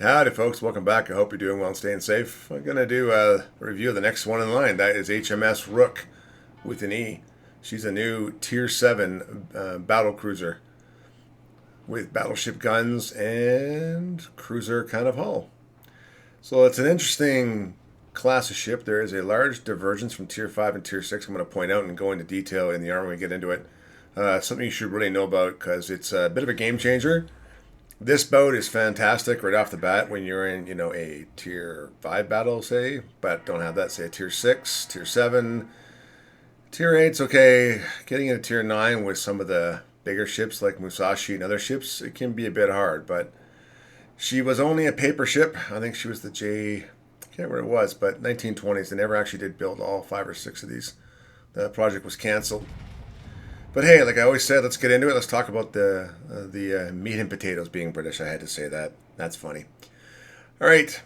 Howdy, folks. Welcome back. I hope you're doing well and staying safe. I'm going to do a review of the next one in line. That is HMS Rook with an E. She's a new Tier 7 battle cruiser with battleship guns and cruiser kind of hull. So it's an interesting class of ship. There is a large divergence from Tier 5 and Tier 6. I'm going to point out and go into detail in the armor when we get into it. Something you should really know about because it's a bit of a game changer. This boat is fantastic right off the bat when you're in, a Tier 5 battle, say, but don't have that, say, a Tier 6, Tier 7. Tier 8's okay. Getting into Tier 9 with some of the bigger ships like Musashi and other ships, it can be a bit hard, but she was only a paper ship. I think she was the I can't remember what it was, but 1920s. They never actually did build all 5 or 6 of these. The project was canceled. But hey, like I always said, let's get into it. Let's talk about the meat and potatoes being British. I had to say that. That's funny. All right.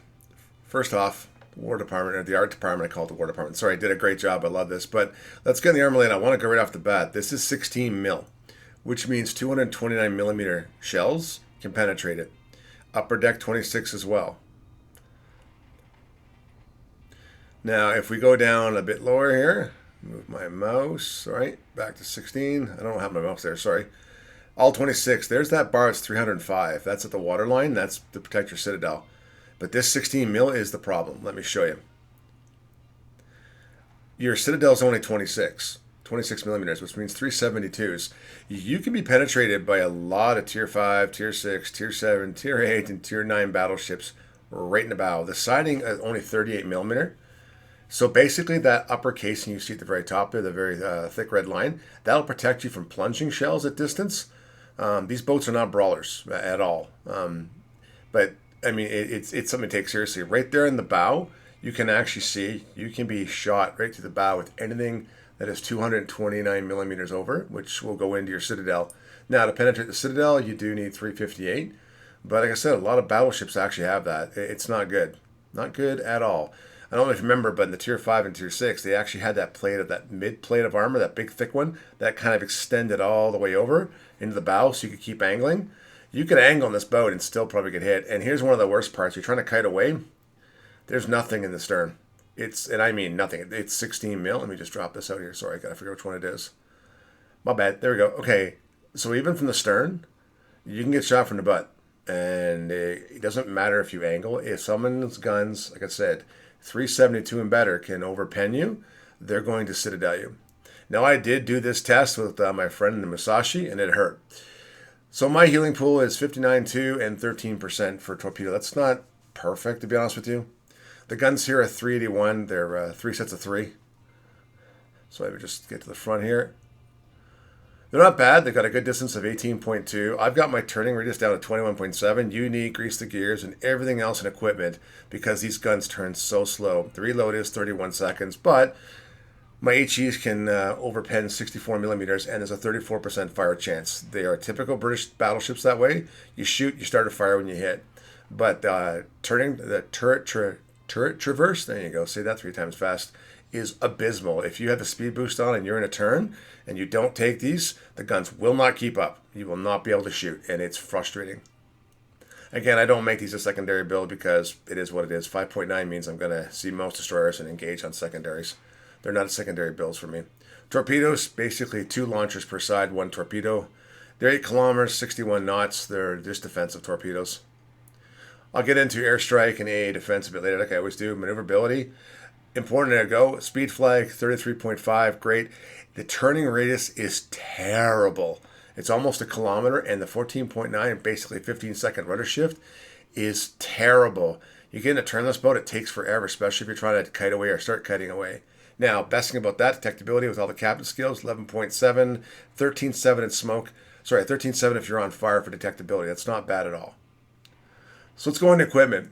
First off, the War Department, or the Art Department, I call it the War Department. Sorry, I did a great job. I love this. But let's get in the armor lane. I want to go right off the bat. This is 16 mil, which means 229 millimeter shells can penetrate it. Upper deck 26 as well. Now, if we go down a bit lower here, move my mouse, all right, back to 16. I don't have my mouse there, sorry. All 26, there's that bar, it's 305. That's at the waterline, that's to protect your citadel. But this 16 mil is the problem. Let me show you. Your citadel is only 26 millimeters, which means 372s. You can be penetrated by a lot of Tier 5, Tier 6, Tier 7, Tier 8, and Tier 9 battleships right in the bow. The siding is only 38 millimeter. So basically that upper casing you see at the very top there, the very thick red line, that'll protect you from plunging shells at distance. These boats are not brawlers at all. But, I mean, it's something to take seriously. Right there in the bow, you can actually see, you can be shot right through the bow with anything that is 229 millimeters over, which will go into your citadel. Now, to penetrate the citadel, you do need 358. But like I said, a lot of battleships actually have that. It's not good. Not good at all. I don't know if you remember, but in the Tier 5 and Tier 6, they actually had that mid plate of armor, that big thick one, that kind of extended all the way over into the bow so you could keep angling. You could angle on this boat and still probably get hit. And here's one of the worst parts. You're trying to kite away. There's nothing in the stern. And I mean nothing. It's 16 mil. Let me just drop this out here. Sorry, I got to figure which one it is. My bad. There we go. Okay. So even from the stern, you can get shot from the butt. And it doesn't matter if you angle. If someone's guns, like I said, 372 and better can overpen you, they're going to citadel you. Now, I did do this test with my friend in the Musashi, and it hurt. So my healing pool is 59.2 and 13% for torpedo. That's not perfect, to be honest with you. The guns here are 381. They're 3 sets of 3. So I would just get to the front here. They're not bad. They've got a good distance of 18.2. I've got my turning radius down to 21.7. You need grease the gears and everything else in equipment because these guns turn so slow. The reload is 31 seconds, but my HEs can overpen 64 millimeters, and there's a 34% fire chance. They are typical British battleships that way. You shoot, you start a fire when you hit. But turning the turret traverse, there you go, say that 3 times fast, is abysmal. If you have the speed boost on and you're in a turn and you don't take these, the guns will not keep up. You will not be able to shoot, and it's frustrating. Again, I don't make these a secondary build because it is what it is. 5.9 means I'm going to see most destroyers and engage on secondaries. They're not secondary builds for me. Torpedoes, basically 2 launchers per side, 1 torpedo. They're 8 kilometers, 61 knots. They're just defensive torpedoes. I'll get into airstrike and AA defense a bit later, like I always do. Maneuverability, important to go. Speed flag, 33.5, great. The turning radius is terrible. It's almost a kilometer, and the 14.9, basically 15-second rudder shift, is terrible. You get in a turnless boat, it takes forever, especially if you're trying to kite away or start kiting away. Now, best thing about that, detectability with all the captain skills, 11.7, 13.7 in smoke. Sorry, 13.7 if you're on fire for detectability. That's not bad at all. So let's go into equipment.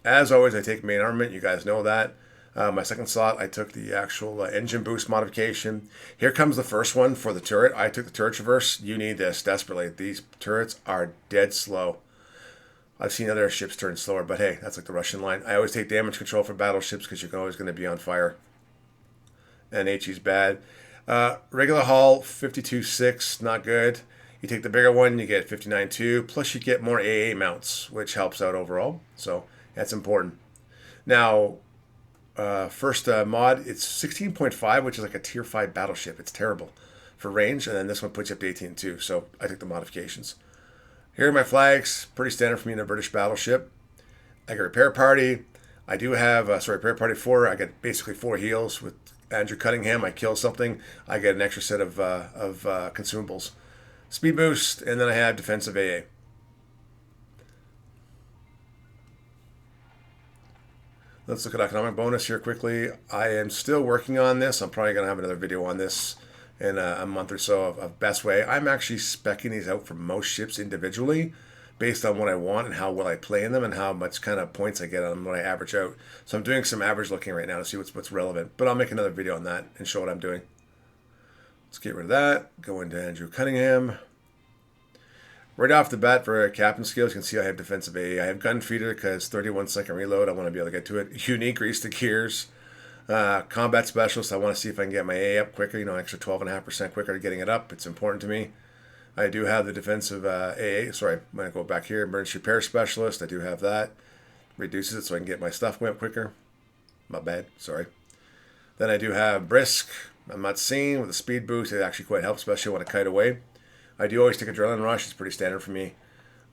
As always, I take main armament. You guys know that. My second slot, I took the actual engine boost modification. Here comes the first one for the turret. I took the turret traverse. You need this desperately. These turrets are dead slow. I've seen other ships turn slower, but hey, that's like the Russian line. I always take damage control for battleships because you're always going to be on fire. And HE's bad. Regular hull, 52.6, not good. You take the bigger one, you get 59.2, plus you get more AA mounts, which helps out overall. So that's important. Now, first mod, it's 16.5, which is like a tier 5 battleship. It's terrible for range, and then this one puts you up to 18.2, so I took the modifications. Here are my flags, pretty standard for me in a British battleship. I got repair party. I do have, repair party 4. I get basically 4 heals. With Andrew Cunningham, I kill something, I get an extra set of consumables. Speed boost, and then I have defensive AA. Let's look at economic bonus here quickly. I am still working on this. I'm probably going to have another video on this in a month or so of best way. I'm actually speccing these out for most ships individually based on what I want and how well I play in them and how much kind of points I get on them when I average out. So I'm doing some average looking right now to see what's relevant. But I'll make another video on that and show what I'm doing. Let's get rid of that. Go into Andrew Cunningham. Right off the bat for captain skills, you can see I have defensive AA. I have gun feeder because 31-second reload. I want to be able to get to it. Unique grease the gears. Combat specialist. I want to see if I can get my AA up quicker. Extra 12.5% quicker getting it up. It's important to me. I do have the defensive AA. Sorry, I'm going to go back here. Emergency repair specialist. I do have that. Reduces it so I can get my stuff going up quicker. My bad. Sorry. Then I do have brisk. I'm not seeing with the speed boost. It actually quite helps, especially when I kite away. I do always take adrenaline rush. It's pretty standard for me.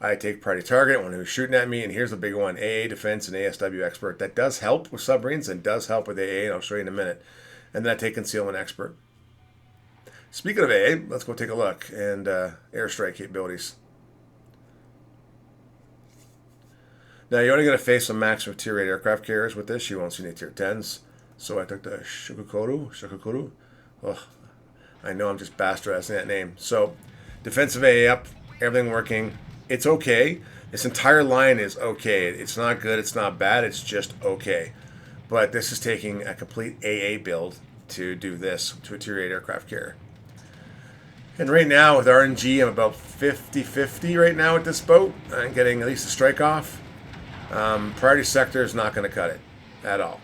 I take priority target when who's shooting at me, and here's the big one: AA defense and ASW expert. That does help with submarines and does help with AA, and I'll show you in a minute. And then I take concealment expert. Speaking of AA, let's go take a look and airstrike capabilities. Now you're only going to face some maximum tier 8 aircraft carriers with this. You won't see any tier 10s. So I took the Shukukuru. Oh, I know I'm just bastardizing that name. So defensive AA up, everything working. It's okay. This entire line is okay. It's not good. It's not bad. It's just okay. But this is taking a complete AA build to do this to a tier 8 aircraft carrier. And right now with RNG, I'm about 50-50 right now with this boat. I'm getting at least a strike off. Priority sector is not going to cut it at all.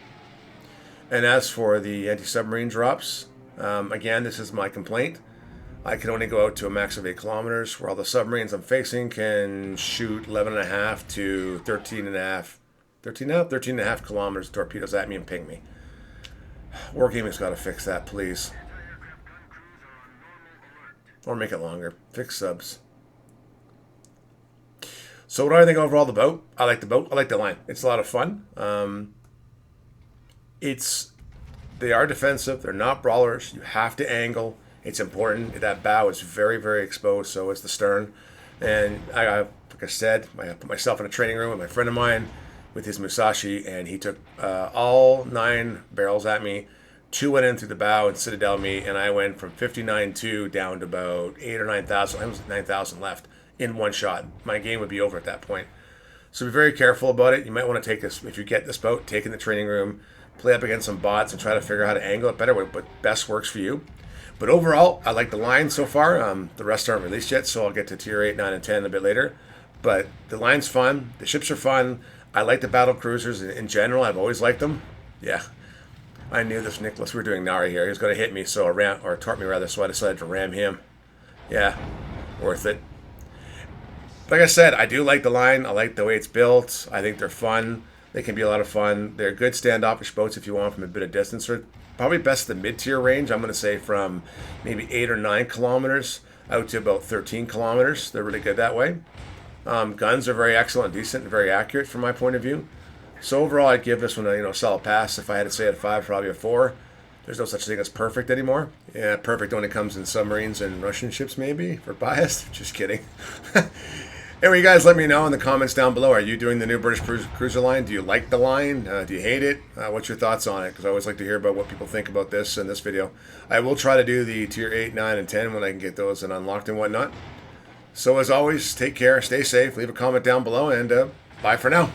And as for the anti-submarine drops, again, this is my complaint. I can only go out to a max of 8 kilometers, where all the submarines I'm facing can shoot 11.5 to 13.5 kilometers torpedoes at me and ping me. Wargaming's got to fix that, please. Or make it longer. Fix subs. So what do I think overall of the boat? I like the boat. I like the line. It's a lot of fun. They are defensive. They're not brawlers. You have to angle. It's important. That bow is very, very exposed. So is the stern. And like I said, I put myself in a training room with my friend of mine with his Musashi, and he took all 9 barrels at me. 2 went in through the bow and citadel me, and I went from 59.2 down to about 8 or 9,000. I was 9,000 left in one shot. My game would be over at that point. So be very careful about it. You might want to take this, if you get this boat, take it in the training room, play up against some bots and try to figure out how to angle it better, what best works for you. But overall, I like the line so far. The rest aren't released yet, so I'll get to tier 8, 9, and 10 a bit later. But the line's fun. The ships are fun. I like the battle cruisers in general. I've always liked them. Yeah. I knew this Nicholas, we were doing Nari here. He was going to hit me, so tort me rather, so I decided to ram him. Yeah, worth it. Like I said, I do like the line. I like the way it's built. I think they're fun. They can be a lot of fun. They're good standoffish boats if you want from a bit of distance. Or probably best the mid-tier range. I'm going to say from maybe 8 or 9 kilometers out to about 13 kilometers. They're really good that way. Guns are very excellent, decent, and very accurate from my point of view. So overall, I'd give this one a solid pass. If I had to say at 5, probably a 4. There's no such thing as perfect anymore. Yeah, perfect only comes in submarines and Russian ships, maybe, for biased. Just kidding. Anyway, you guys let me know in the comments down below. Are you doing the new British cruiser line? Do you like the line? Do you hate it? What's your thoughts on it? Because I always like to hear about what people think about this in this video. I will try to do the tier 8, 9, and 10 when I can get those and unlocked and whatnot. So as always, take care, stay safe, leave a comment down below, and bye for now.